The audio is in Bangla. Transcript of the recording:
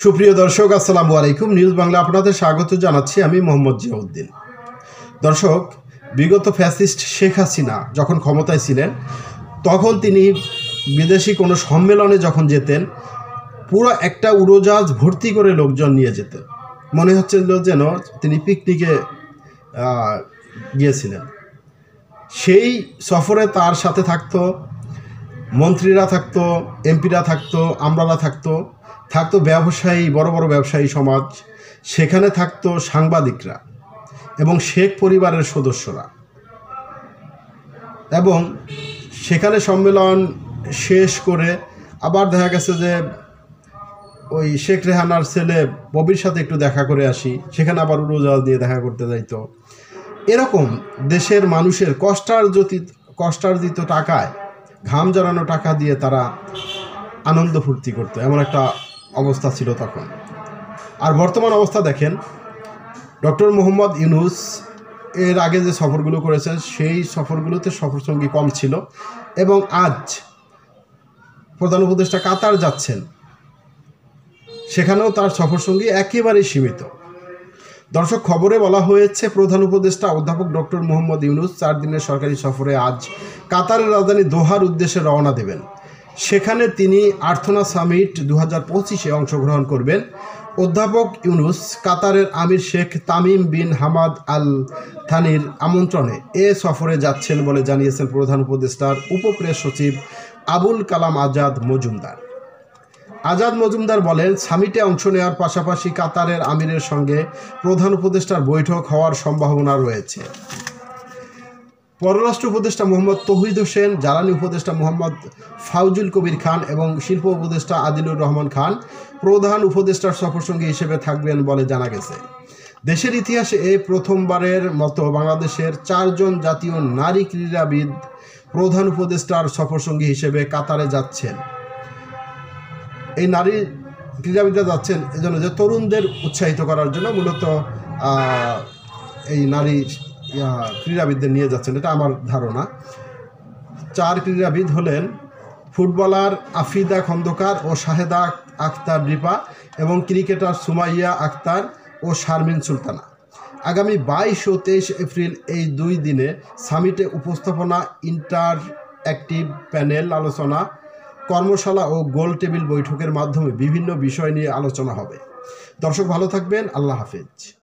সুপ্রিয় দর্শক, আসসালামু আলাইকুম। নিউজ বাংলা আপনাদের স্বাগত জানাচ্ছি। আমি মোহাম্মদ জিয়াউদ্দিন। দর্শক, বিগত ফ্যাসিস্ট শেখ হাসিনা যখন ক্ষমতায় ছিলেন তখন তিনি বিদেশি কোনো সম্মেলনে যখন যেতেন, পুরো একটা উড়োজাহাজ ভর্তি করে লোকজন নিয়ে যেতেন। মনে হচ্ছিল যেন তিনি পিকনিকে গিয়েছিলেন। সেই সফরে তার সাথে থাকতো মন্ত্রীরা, থাকতো এমপিরা, থাকতো আমলারা, থাকতো ব্যবসায়ী, বড় বড় ব্যবসায়ী সমাজ, সেখানে থাকতো সাংবাদিকরা এবং শেখ পরিবারের সদস্যরা। এবং সেখানে সম্মেলন শেষ করে আবার দেখা গেছে যে ওই শেখ রেহানার ছেলে ববির সাথে একটু দেখা করে আসি, সেখানে আবার উড়োজাহাজ দিয়ে দেখা করতে যাইতো। এরকম দেশের মানুষের কষ্টার্জিত টাকায়, ঘাম জড়ানো টাকা দিয়ে তারা আনন্দ ফুর্তি করতো, এমন একটা অবস্থা ছিল তখন। আর বর্তমান অবস্থা দেখেন, ডক্টর মোহাম্মদ ইউনূস এর আগে যে সফরগুলো করেছেন সেই সফরগুলোতে সফরসঙ্গী কম ছিল, এবং আজ প্রধান উপদেষ্টা কাতার যাচ্ছেন, সেখানেও তার সফরসঙ্গী একেবারেই সীমিত। দর্শক, খবরে বলা হয়েছে প্রধান উপদেষ্টা অধ্যাপক ডক্টর মোহাম্মদ ইউনূস 4 দিনের সরকারি সফরে আজ কাতারের রাজধানী দোহার উদ্দেশ্যে রওনা দেবেন। সেখানে তিনি আর্থনা সামিট 2025-এ অংশগ্রহণ করবেন। অধ্যাপক ইউনূস কাতারের আমির শেখ তামিম বিন হামাদ আল থানির আমন্ত্রণে এ সফরে যাচ্ছেন বলে জানিয়েছেন প্রধান উপদেষ্টার উপপ্রেস সচিব আবুল কালাম আজাদ মজুমদার বলেন, সামিটে অংশ নেওয়ার পাশাপাশি কাতারের আমিরের সঙ্গে প্রধান উপদেষ্টার বৈঠক হওয়ার সম্ভাবনা রয়েছে। পররাষ্ট্র উপদেষ্টা মোহাম্মদ তৌহিদ হোসেন, জ্বালানি উপদেষ্টা মোহাম্মদ ফাউজুল কবির খান এবং শিল্প উপদেষ্টা আদিলুর রহমান খান প্রধান উপদেষ্টার সফরসঙ্গী হিসেবে থাকবেন বলে জানা গেছে। দেশের ইতিহাসে প্রথমবারের মতো বাংলাদেশের 4 জন জাতীয় নারী ক্রীড়াবিদ প্রধান উপদেষ্টার সফরসঙ্গী হিসেবে কাতারে যাচ্ছেন। এই নারী ক্রীড়াবিদরা যাচ্ছেন এজন্য যে তরুণদের উৎসাহিত করার জন্য মূলত এই নারী ক্রীড়াবিদদের নিয়ে যাচ্ছেন, এটা আমার ধারণা। 4 ক্রীড়াবিদ হলেন ফুটবলার আফিদা খন্দকার ও শাহেদা আক্তার রিপা এবং ক্রিকেটার সুমাইয়া আক্তার ও শারমিন সুলতানা। আগামী 22 ও 23 এপ্রিল এই 2 দিনে সামিটে উপস্থাপনা, ইন্টারঅ্যাক্টিভ প্যানেল আলোচনা, কর্মশালা ও গোল টেবিল বৈঠকের মাধ্যমে বিভিন্ন বিষয় নিয়ে আলোচনা হবে। দর্শক, ভালো থাকবেন। আল্লাহ হাফেজ।